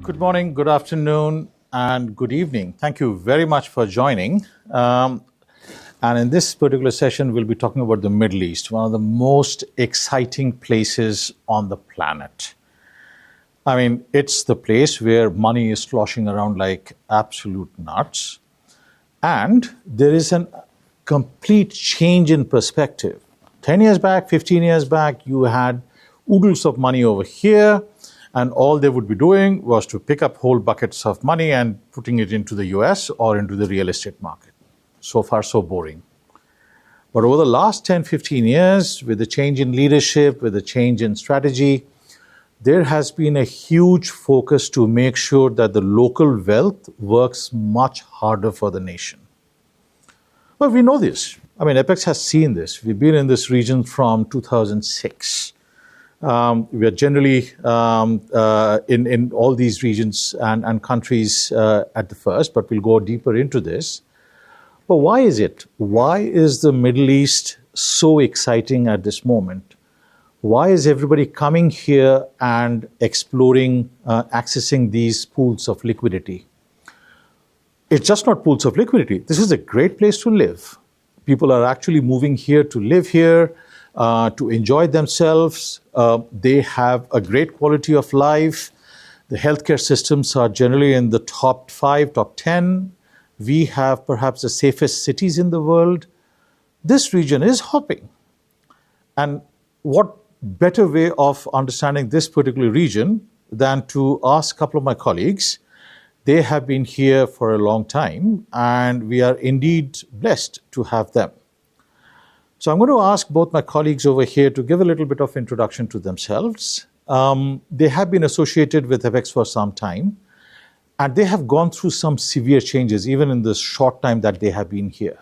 Good morning, good afternoon, and good evening. Thank you very much for joining. And in this particular session, we'll be talking about the Middle East, one of the most exciting places on the planet. I mean, it's the place where money is sloshing around like absolute nuts. And there is a complete change in perspective. 10 years back, 15 years back, you had oodles of money over here, and all they would be doing was to pick up whole buckets of money and putting it into the US or into the real estate market. So far, so boring. But over the last 10, 15 years, with the change in leadership, with the change in strategy, there has been a huge focus to make sure that the local wealth works much harder for the nation. Well, we know this. I mean, Apex has seen this. We've been in this region from 2006. We are generally in all these regions and countries at the first, but we'll go deeper into this. But why is it? Why is the Middle East so exciting at this moment? Why is everybody coming here and exploring, accessing these pools of liquidity? It's just not pools of liquidity. This is a great place to live. People are actually moving here to live here, to enjoy themselves. They have a great quality of life. The healthcare systems are generally in the top 5, top 10. We have perhaps the safest cities in the world. This region is hopping. And what better way of understanding this particular region than to ask a couple of my colleagues. They have been here for a long time, and we are indeed blessed to have them. So I'm going to ask both my colleagues over here to give a little bit of introduction to themselves. They have been associated with Apex for some time, and they have gone through some severe changes, even in the short time that they have been here.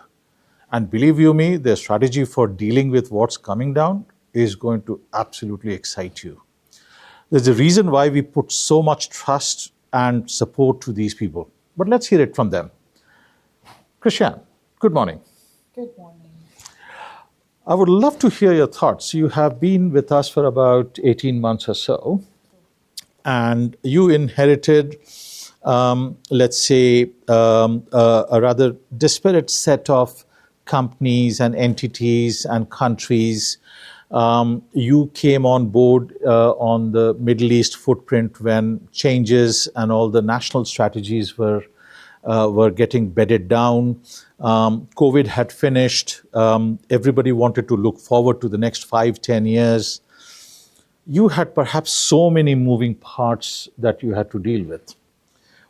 And believe you me, their strategy for dealing with what's coming down is going to absolutely excite you. There's a reason why we put so much trust and support to these people. But let's hear it from them. Christiane, good morning. Good morning. I would love to hear your thoughts. You have been with us for about 18 months or so, and you inherited, let's say, a rather disparate set of companies and entities and countries. You came on board on the Middle East footprint when changes and all the national strategies were getting bedded down. COVID had finished. Everybody wanted to look forward to the next 5, 10 years. You had perhaps so many moving parts that you had to deal with.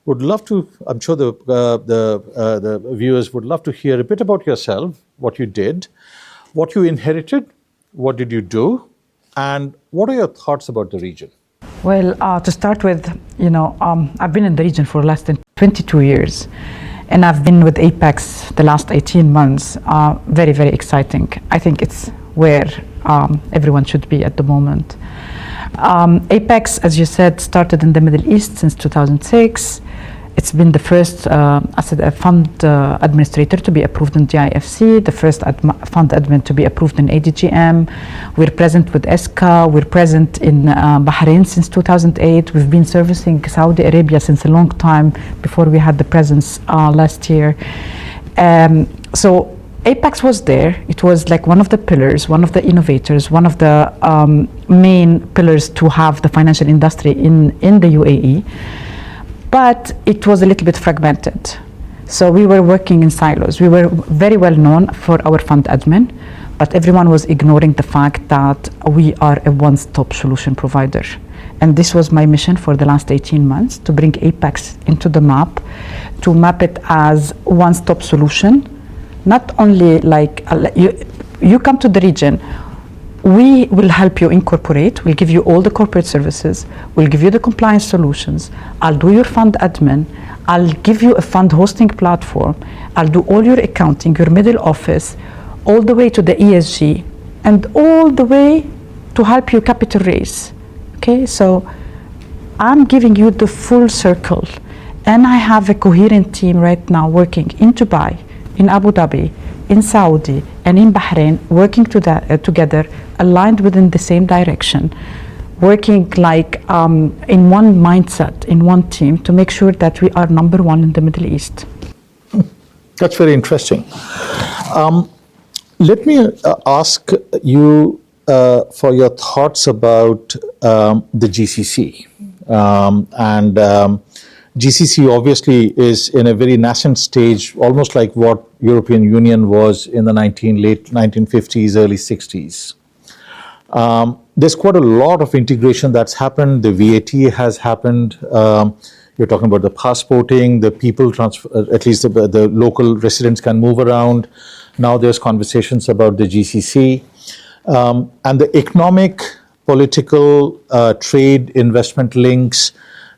Would love to, I'm sure the viewers would love to hear a bit about yourself, what you did, what you inherited, what did you do, and what are your thoughts about the region? Well, to start with, I've been in the region for less than 22 years, and I've been with Apex the last 18 months. Very, very exciting. I think it's where everyone should be at the moment. Apex, as you said, started in the Middle East since 2006. It's been the first fund administrator to be approved in GIFC, the first fund admin to be approved in ADGM. We're present with ESCA. We're present in Bahrain since 2008. We've been servicing Saudi Arabia since a long time before we had the presence last year. So Apex was there. It was like one of the pillars, one of the innovators, one of the main pillars to have the financial industry in the UAE. But it was a little bit fragmented. So we were working in silos. We were very well known for our fund admin, but everyone was ignoring the fact that we are a one-stop solution provider. And this was my mission for the last 18 months, to bring Apex into the map, to map it as one-stop solution. Not only like, you come to the region, we will help you incorporate. We'll give you all the corporate services. We'll give you the compliance solutions. I'll do your fund admin. I'll give you a fund hosting platform. I'll do all your accounting, your middle office, all the way to the ESG, and all the way to help you capital raise. Okay, so I'm giving you the full circle. And I have a coherent team right now working in Dubai, in Abu Dhabi, in Saudi, and in Bahrain, working together, aligned within the same direction. working like in one mindset, in one team, to make sure that we are number one in the Middle East. That's very interesting. Let me ask you for your thoughts about the GCC. GCC obviously is in a very nascent stage, almost like what European Union was in the late 1950s, early 60s. There's quite a lot of integration that's happened. The VAT has happened. You're talking about the passporting, the people transfer, at least the local residents can move around. Now there's conversations about the GCC. And the economic, political, trade, investment links,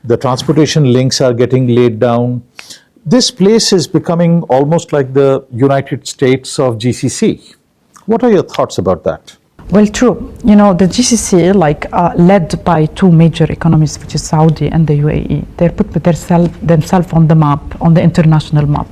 the transportation links are getting laid down. This place is becoming almost like the United States of GCC. What are your thoughts about that? Well, true. The GCC, led by two major economies, which is Saudi and the UAE, they put themselves on the map, on the international map.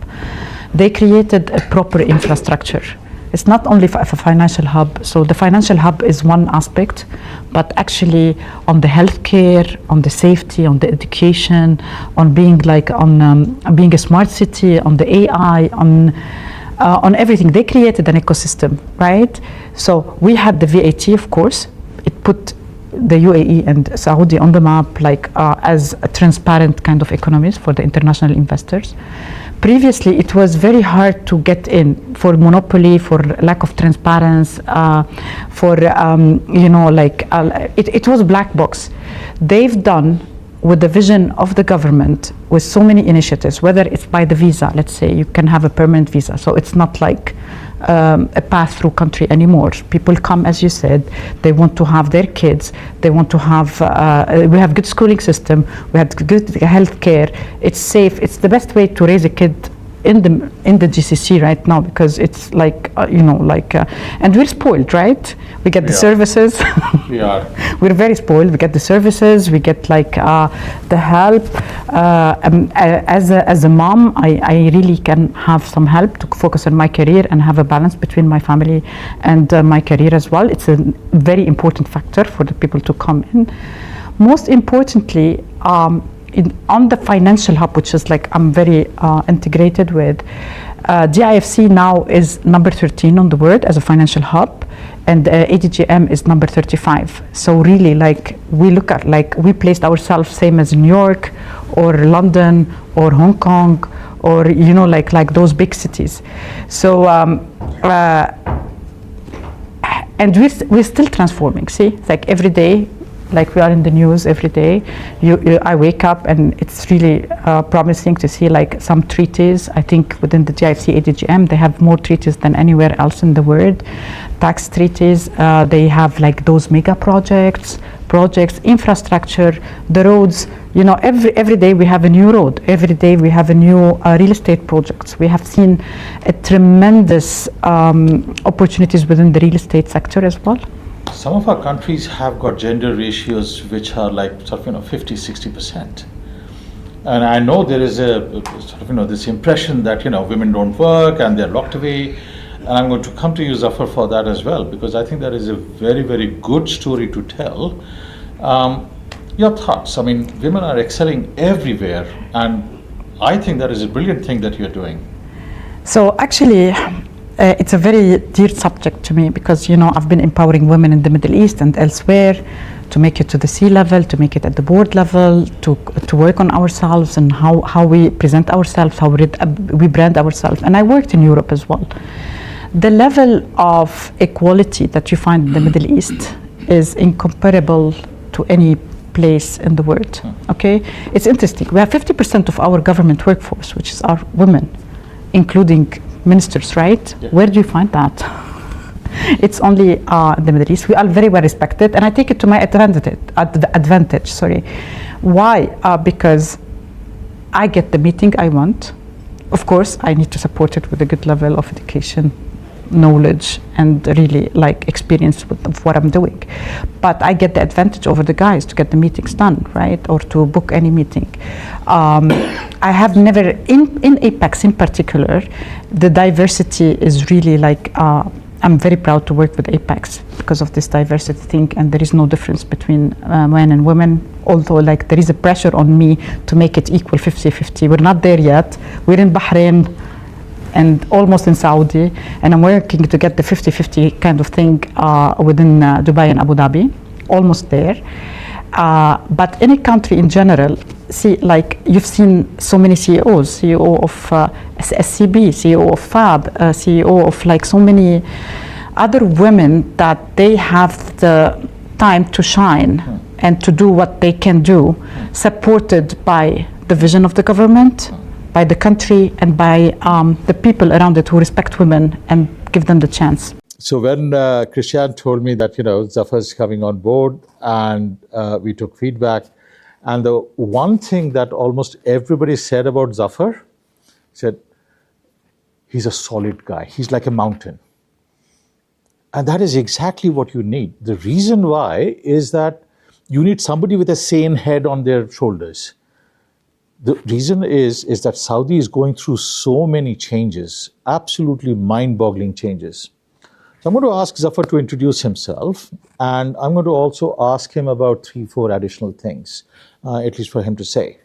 They created a proper infrastructure. It's not only a financial hub. So the financial hub is one aspect, but actually on the healthcare, on the safety, on the education, on being being a smart city, on the AI, on everything. They created an ecosystem, right? So we had the VAT, of course. It put the UAE and Saudi on the map, as a transparent kind of economies for the international investors. Previously, it was very hard to get in for monopoly, for lack of transparency, it was black box. They've done with the vision of the government, with so many initiatives, whether it's by the visa, let's say you can have a permanent visa, so it's not like a pass-through country anymore. People come, as you said, they want to have their kids, they want to have, we have good schooling system, we have good health care, it's safe, it's the best way to raise a kid in the GCC right now, because it's and we're spoiled, right? We get the services. We are. We're very spoiled. We get the services. We get the help. As a mom, I really can have some help to focus on my career and have a balance between my family and my career as well. It's a very important factor for the people to come in. Most importantly, on the financial hub, which is I'm very integrated with, DIFC now is number 13 on the world as a financial hub, and ADGM is number 35. So really, we look at, we placed ourselves same as New York or London or Hong Kong or those big cities. So and we're still transforming. See, it's every day. We are in the news every day. I wake up and it's really promising to see some treaties. I think within the GIFC ADGM, they have more treaties than anywhere else in the world. Tax treaties, they have those mega projects, infrastructure, the roads. Every day we have a new road. Every day we have a new real estate projects. We have seen a tremendous opportunities within the real estate sector as well. Some of our countries have got gender ratios which are 50-60%. And I know there is a this impression that women don't work and they're locked away. And I'm going to come to you, Zafar, for that as well, because I think that is a very, very good story to tell. Your thoughts? I mean, women are excelling everywhere, and I think that is a brilliant thing that you're doing. So actually, it's a very dear subject to me, because I've been empowering women in the Middle East and elsewhere to make it to the C-level, to make it at the board level, to work on ourselves and how we present ourselves, how we brand ourselves. And I worked in Europe as well. The level of equality that you find in the Middle East is incomparable to any place in the world. Okay, it's interesting. We have 50% of our government workforce, which is our women, including ministers, right? Yeah. Where do you find that? It's only in the Middle East. We are very well respected, and I take it to my advantage. Sorry, why? Because I get the meeting I want. Of course, I need to support it with a good level of education, knowledge, and really experience of what I'm doing. But I get the advantage over the guys to get the meetings done, right? Or to book any meeting. I have never, in Apex in particular, the diversity is really I'm very proud to work with Apex because of this diversity thing, and there is no difference between men and women, although like there is a pressure on me to make it equal 50-50. We're not there yet. We're in Bahrain and almost in Saudi, and I'm working to get the 50-50 kind of thing within Dubai and Abu Dhabi, almost there. But any country in general, see, like you've seen so many CEOs, CEO of SCB, CEO of FAB, CEO of like so many other women that they have the time to shine and to do what they can do, supported by the vision of the government, by the country, and by the people around it who respect women and give them the chance. So when Christiane told me that, Zafar's coming on board, and we took feedback, and the one thing that almost everybody said about Zafar, said, he's a solid guy. He's like a mountain. And that is exactly what you need. The reason why is that you need somebody with a sane head on their shoulders. The reason is that Saudi is going through so many changes, absolutely mind-boggling changes. So I'm going to ask Zafar to introduce himself, and I'm going to also ask him about 3-4 additional things, at least for him to say.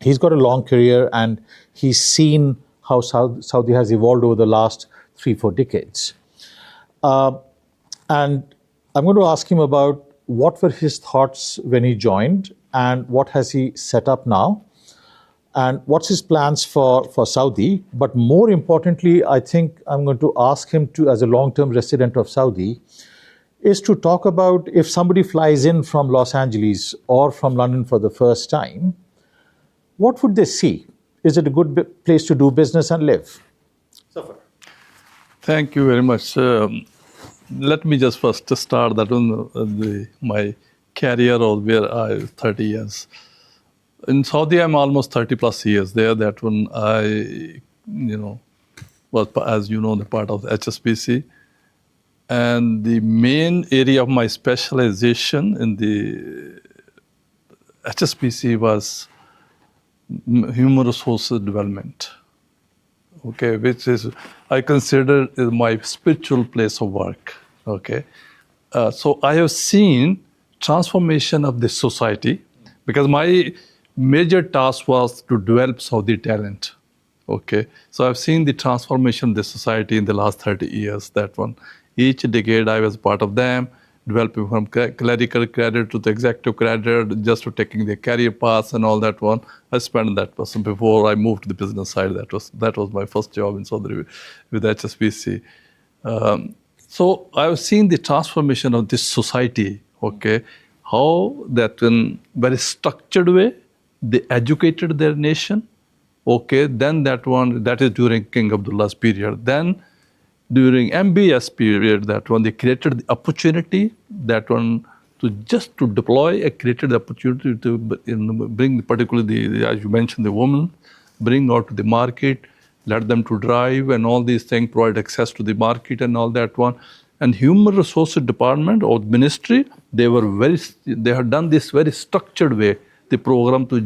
He's got a long career, and he's seen how Saudi has evolved over the last 3-4 decades. And I'm going to ask him about what were his thoughts when he joined, and what has he set up now, and what's his plans for Saudi. But more importantly, I think I'm going to ask him to, as a long-term resident of Saudi, is to talk about if somebody flies in from Los Angeles or from London for the first time, what would they see? Is it a good place to do business and live? Zafar. Thank you very much. Let me just first start that my career of where I 30 years. In Saudi, I'm almost 30 plus years there. That when I, was, as you know, the part of the HSBC. And the main area of my specialization in the HSBC was human resources development. Okay, which is, I consider is my spiritual place of work. Okay. So I have seen transformation of the society, because my major task was to develop Saudi talent. Okay, so I've seen the transformation of the society in the last 30 years, that one. Each decade I was part of them, developing from clerical career to the executive career, just to taking the career paths and all that one. I spent that person before I moved to the business side. That was my first job in Saudi with HSBC. So I've seen the transformation of this society, okay, how that in very structured way, they educated their nation, okay, then that is during King Abdullah's period. Then during MBS period, that one, they created the opportunity, that one, to deploy, created the opportunity to bring particularly, as you mentioned, the women, bring out to the market, let them to drive and all these things, provide access to the market and all that one. And Human Resources Department or Ministry, they had done this very structured way, the program to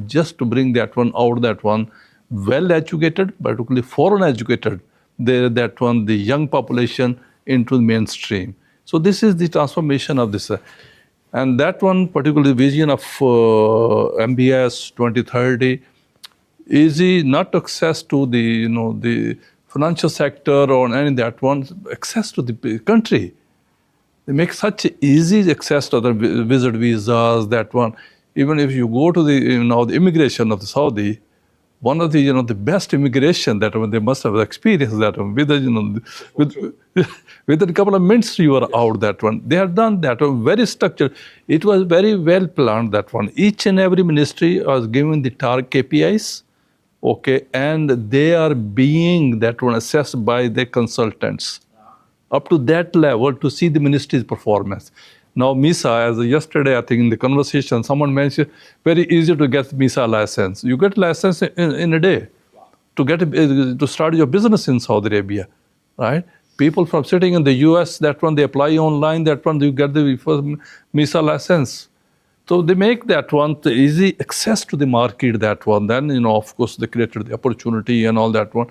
bring that one out, that one, well educated, particularly foreign educated, the young population into the mainstream. So this is the transformation of this. And that one, particularly vision of MBS 2030, easy, not access to the financial sector or any that one, access to the country. They make such easy access to the visit visas, that one. Even if you go to the immigration of the Saudi, one of the best immigration that they must have experienced that one. Within a couple of minutes you are out, that one. They have done that one, very structured. It was very well planned, that one. Each and every ministry was given the target KPIs, okay, and they are being that one assessed by the consultants up to that level to see the ministry's performance. Now, MISA, as yesterday, I think in the conversation, someone mentioned, very easy to get MISA license. You get license in a day to start your business in Saudi Arabia, right? People from sitting in the US, that one, they apply online, that one, you get the first MISA license. So they make that one the easy access to the market, that one. Then, of course, they created the opportunity and all that one.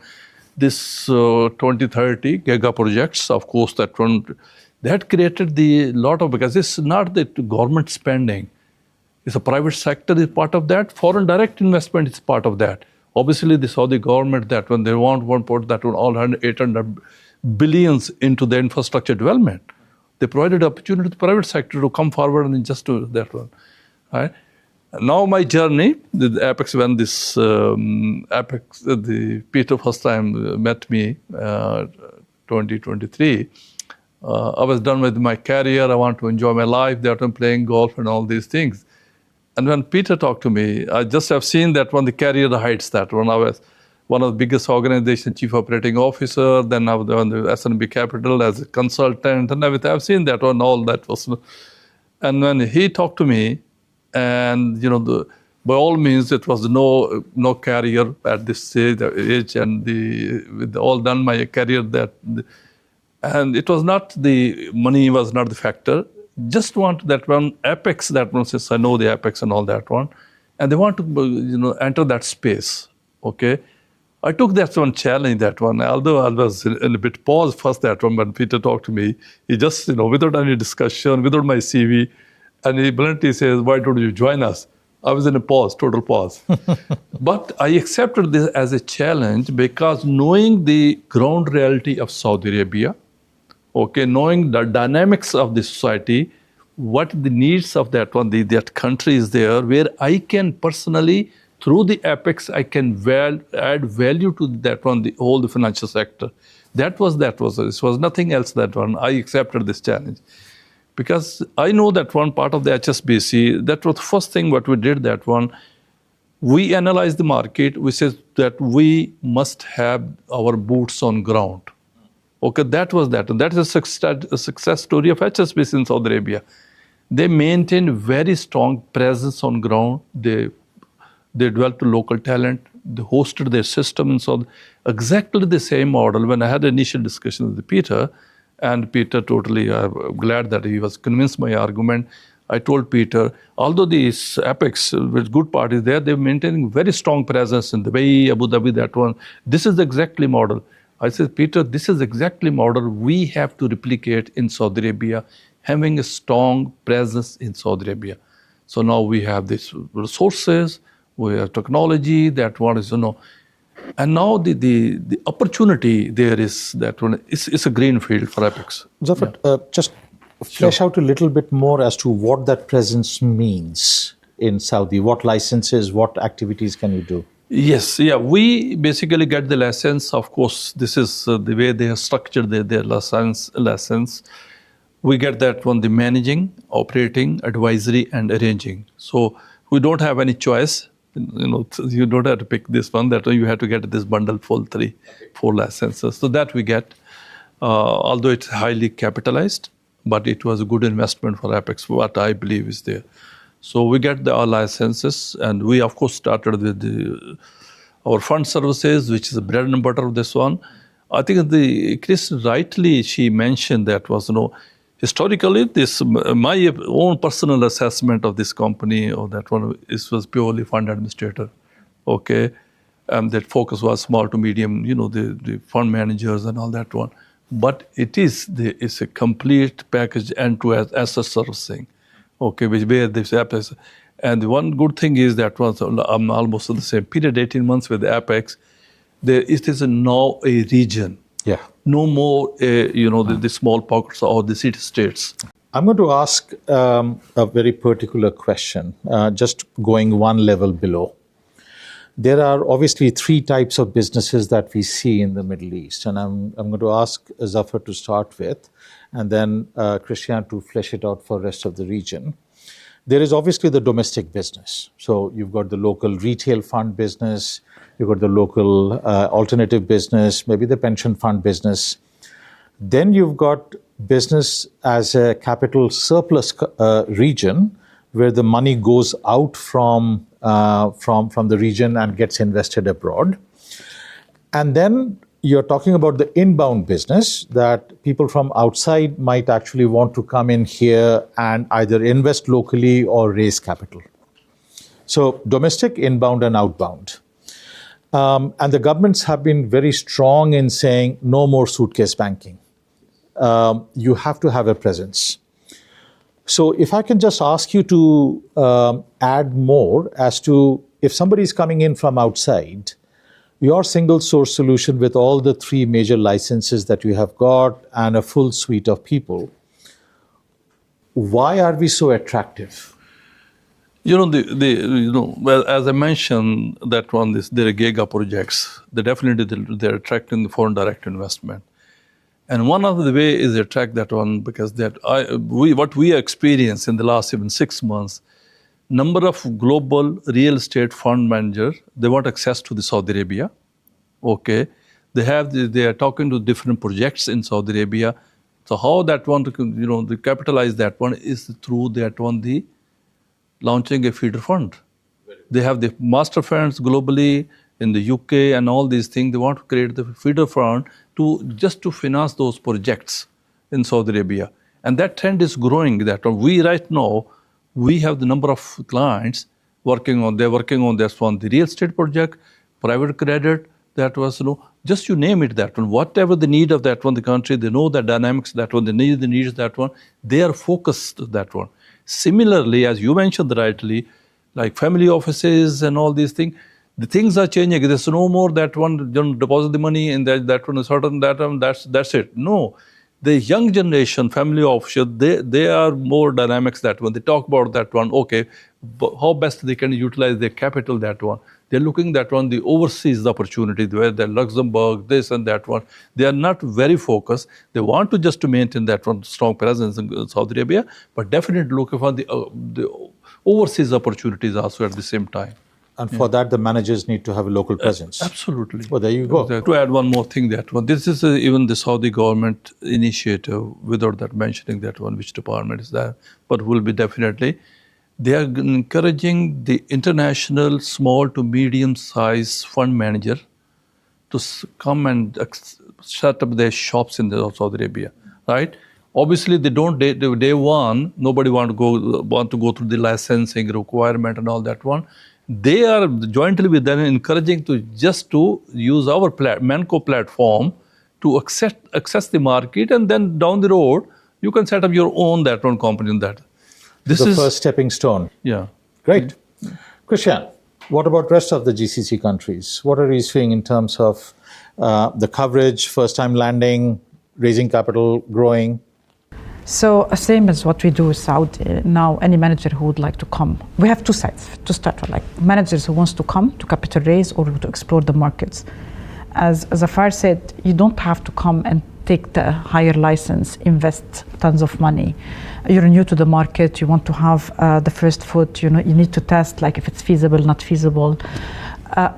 this 2030 giga projects, of course, that created the lot of, because it's not the government spending. It's a private sector is part of that. Foreign direct investment is part of that. Obviously, the Saudi government, that when they want one put that one all 800 billions into the infrastructure development, they provided opportunity to the private sector to come forward and just do that one. Right? Now my journey, the Apex, when this Apex, the Peter first time met me, 2023, I was done with my career. I want to enjoy my life. That I'm playing golf and all these things. And when Peter talked to me, I just have seen that one, the career heights, that when I was one of the biggest organization, chief operating officer, then I was on the S&B Capital as a consultant and everything. I've seen that one, all that was. And when he talked to me, and by all means, it was no career at this stage, age, and with all done my career and it was not the money was not the factor. Just want that one Apex, that one says I know the Apex and all that one, and they want to enter that space. Okay, I took that one challenge, that one. Although I was in a bit pause first that one, when Peter talked to me, he just without any discussion, without my CV. And he bluntly says, why don't you join us? I was in a pause, total pause. But I accepted this as a challenge because knowing the ground reality of Saudi Arabia, okay, knowing the dynamics of the society, what the needs of that one, that country is there, where I can personally, through the Apex, I can add value to that one, the whole the financial sector. This was nothing else, that one. I accepted this challenge. Because I know that one part of the HSBC, that was the first thing what we did, that one, we analyzed the market, we said that we must have our boots on ground. Okay, that was that. And that is a success story of HSBC in Saudi Arabia. They maintained very strong presence on ground. They developed local talent. They hosted their system in Saudi. Exactly the same model. When I had initial discussion with Peter, and Peter totally, I'm glad that he was convinced my argument. I told Peter, although these Apex with good parties there, they're maintaining very strong presence in Dubai, Abu Dhabi, that one. This is exactly model. I said, Peter, this is exactly model we have to replicate in Saudi Arabia, having a strong presence in Saudi Arabia. So now we have these resources, we have technology, that one is, and now the opportunity there is that one. It's a green field for Apex. Zafar, just flesh out a little bit more as to what that presence means in Saudi. What licenses, what activities can you do? Yes, yeah. We basically get the license. Of course, this is the way they have structured their license. We get that one, the managing, operating, advisory, and arranging. So we don't have any choice. You don't have to pick this one, that you have to get this bundle full 4 licenses. So that we get, although it's highly capitalized, but it was a good investment for Apex, what I believe is there. So we get our licenses, and we of course started with our fund services, which is the bread and butter of this one. I think Chris rightly, she mentioned that was, historically, this my own personal assessment of this company or that one was purely fund administrator, okay, and that focus was small to medium, the fund managers and all that one. But it's a complete package end-to-end asset servicing, okay, where this Apex. And one good thing is that was almost the same period, 18 months with Apex. It is now a region. Yeah. No more, the small pockets or the city states. I'm going to ask a very particular question, just going one level below. There are obviously 3 types of businesses that we see in the Middle East, and I'm going to ask Zafar to start with, and then Christiane to flesh it out for the rest of the region. There is obviously the domestic business. So you've got the local retail fund business, you've got the local alternative business, maybe the pension fund business. Then you've got business as a capital surplus region, where the money goes out from the region and gets invested abroad. And then you're talking about the inbound business, that people from outside might actually want to come in here and either invest locally or raise capital. So domestic, inbound, and outbound. And the governments have been very strong in saying no more suitcase banking. You have to have a presence. So if I can just ask you to add more as to if somebody is coming in from outside, your single source solution with all the 3 major licenses that you have got and a full suite of people, why are we so attractive? Well, as I mentioned, that one, there are giga projects. They're attracting the foreign direct investment. And one of the way is attract that one because what we experience in the last even 6 months, number of global real estate fund manager, they want access to the Saudi Arabia. Okay, they are talking to different projects in Saudi Arabia. So how that one to capitalize that one is through that one the launching a feeder fund. They have the master funds globally in the UK and all these things. They want to create the feeder fund to finance those projects in Saudi Arabia. And that trend is growing. That we right now, we have the number of clients they're working on this one, the real estate project, private credit, that was, just you name it, that one. Whatever the need of that one, the country, they know the dynamics, that one, they need the needs, that one. They are focused, that one. Similarly, as you mentioned rightly, like family offices and all these things, the things are changing. There's no more that one, deposit the money and that one is certain, that's it. No. The young generation, family officer, they are more dynamics, that one. They talk about that one, okay, how best they can utilize their capital, that one. They're looking that one, the overseas opportunity, where the Luxembourg, this and that one. They are not very focused. They want to just to maintain that one strong presence in Saudi Arabia, but definitely looking for the overseas opportunities also at the same time. And for that, the managers need to have a local presence. Absolutely. Well, there you go. To add one more thing, that one, this is even the Saudi government initiative, without that mentioning that one, which department is that, but will be definitely. They are encouraging the international small to medium size fund manager to come and set up their shops in Saudi Arabia, right? Obviously, they don't day one. Nobody want to go through the licensing requirement and all that one. They are jointly with them encouraging to use our Manco platform to access the market, and then down the road you can set up your own that one company in that. This is the first stepping stone. Yeah. Great. Christiane, what about rest of the GCC countries? What are you seeing in terms of the coverage, first time landing, raising capital, growing? So same as what we do with Saudi. Now, any manager who would like to come, we have 2 sides to start with, like managers who wants to come to capital raise or to explore the markets. As Zafar said, you don't have to come and take the higher license, invest tons of money. You're new to the market, you want to have the first foot, you need to test like if it's feasible, not feasible.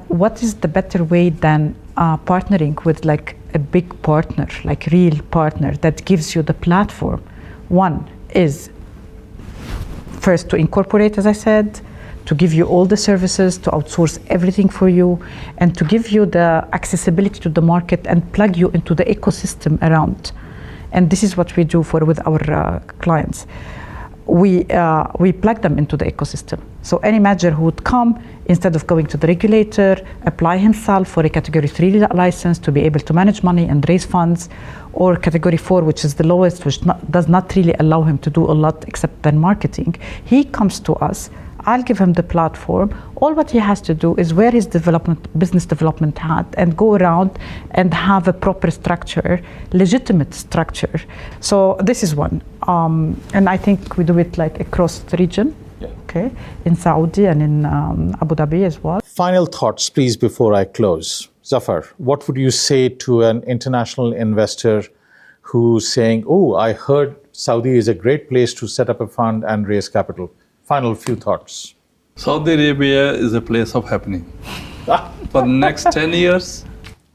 What is the better way than partnering with like a big partner, like real partner that gives you the platform? One is first to incorporate, as I said, to give you all the services, to outsource everything for you, and to give you the accessibility to the market and plug you into the ecosystem around. And this is what we do with our clients. We plug them into the ecosystem. So any manager who would come, instead of going to the regulator, apply himself for a category 3 license to be able to manage money and raise funds, or category 4, which is the lowest, which does not really allow him to do a lot except then marketing. He comes to us, I'll give him the platform. All what he has to do is wear his business development hat and go around and have a proper structure, legitimate structure. So this is one. And I think we do it like across the region, okay, in Saudi and in Abu Dhabi as well. Final thoughts, please, before I close. Zafar, what would you say to an international investor who's saying, oh, I heard Saudi is a great place to set up a fund and raise capital? Final few thoughts. Saudi Arabia is a place of happening. For the next 10 years,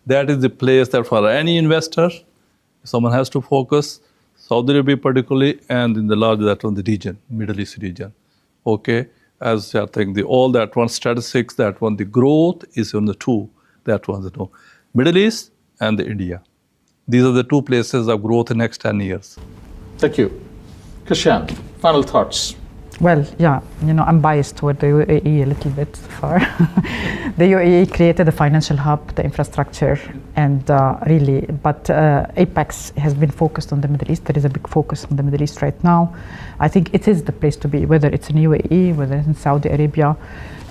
that is the place that for any investor, someone has to focus, Saudi Arabia particularly, and in the large that on the region, Middle East region. Okay, as I think all that one statistics, that one, the growth is on the 2, that one, the 2. Middle East and the India. These are the 2 places of growth in the next 10 years. Thank you. Christiane, final thoughts. Well, yeah, I'm biased toward the UAE a little bit so far. The UAE created the financial hub, the infrastructure, and really, but Apex has been focused on the Middle East. There is a big focus on the Middle East right now. I think it is the place to be, whether it's in UAE, whether it's in Saudi Arabia.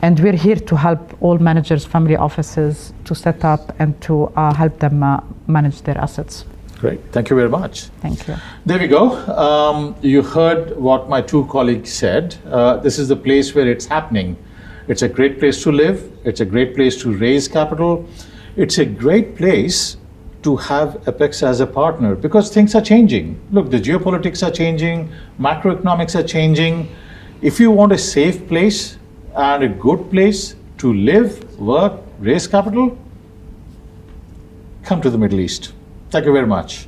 And we're here to help all managers, family offices, to set up and to help them manage their assets. Great. Thank you very much. Thank you. There we go. You heard what my two colleagues said. This is the place where it's happening. It's a great place to live. It's a great place to raise capital. It's a great place to have Apex as a partner because things are changing. Look, the geopolitics are changing, macroeconomics are changing. If you want a safe place and a good place to live, work, raise capital, come to the Middle East. Thank you very much.